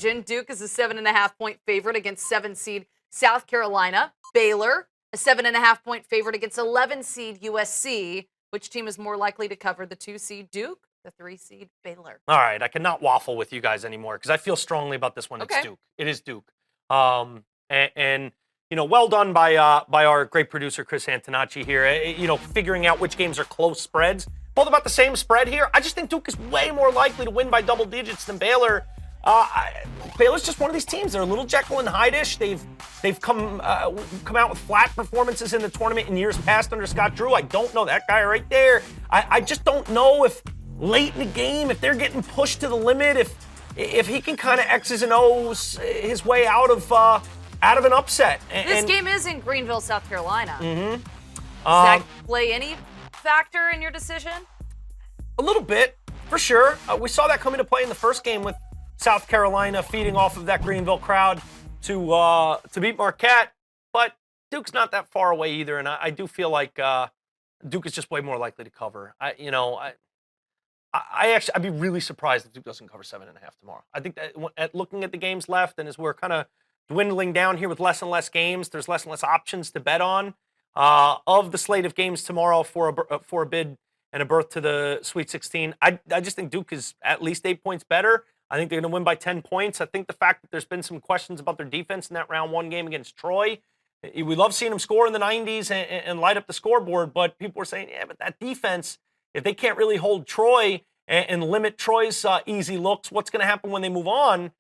Duke is a 7.5-point favorite against 7-seed South Carolina. Baylor, a 7.5-point favorite against 11-seed USC. Which team is more likely to cover, the 2-seed Duke, the 3-seed Baylor? All right, I cannot waffle with you guys anymore because I feel strongly about this one. Okay. It's Duke. It is Duke. And well done by our great producer Chris Antonacci here. Figuring out which games are close spreads. Both about the same spread here. I just think Duke is way more likely to win by double digits than Baylor. Baylor's just one of these teams. They're a little Jekyll and Hyde-ish. They've come out with flat performances in the tournament in years past under Scott Drew. I don't know that guy right there. I just don't know if late in the game, if they're getting pushed to the limit, if he can kind of X's and O's his way out of an upset. This game is in Greenville, South Carolina. Mm-hmm. Does that play any factor in your decision? A little bit, for sure. We saw that come into play in the first game with South Carolina feeding off of that Greenville crowd to beat Marquette, but Duke's not that far away either, and I do feel like Duke is just way more likely to cover. I'd be really surprised if Duke doesn't cover 7.5 tomorrow. I think that looking at the games left, and as we're kind of dwindling down here with less and less games, there's less and less options to bet on. Of the slate of games tomorrow for a bid and a berth to the Sweet 16, I just think Duke is at least 8 points better. I think they're going to win by 10 points. I think the fact that there's been some questions about their defense in that round one game against Troy, we love seeing them score in the 90s and light up the scoreboard, but people were saying, yeah, but that defense, if they can't really hold Troy and limit Troy's easy looks, what's going to happen when they move on?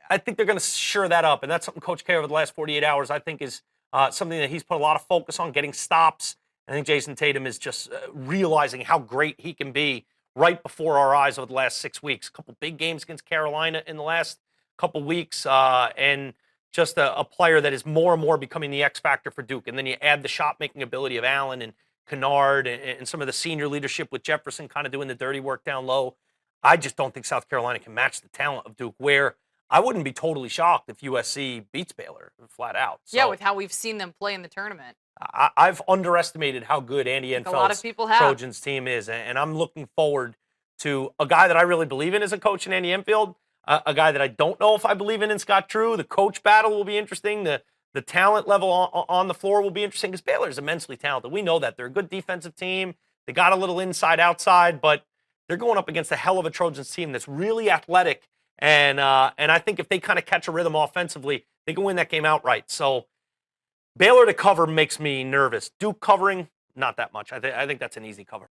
I think they're going to sure that up, and that's something Coach K over the last 48 hours I think is something that he's put a lot of focus on, getting stops. I think Jason Tatum is just realizing how great he can be right before our eyes over the last 6 weeks. A couple big games against Carolina in the last couple weeks, and just a player that is more and more becoming the X factor for Duke. And then you add the shot-making ability of Allen and Kennard and some of the senior leadership with Jefferson kind of doing the dirty work down low. I just don't think South Carolina can match the talent of Duke, where I wouldn't be totally shocked if USC beats Baylor flat out. So, yeah, with how we've seen them play in the tournament. I've underestimated how good Andy Enfeld's Trojans team is, and I'm looking forward to a guy that I really believe in as a coach in Andy Enfield, a guy that I don't know if I believe in Scott Drew. The coach battle will be interesting. The talent level on the floor will be interesting because Baylor is immensely talented. We know that. They're a good defensive team. They got a little inside-outside, but they're going up against a hell of a Trojans team that's really athletic, and I think if they kind of catch a rhythm offensively, they can win that game outright. So Baylor to cover makes me nervous. Duke covering, not that much. I think that's an easy cover.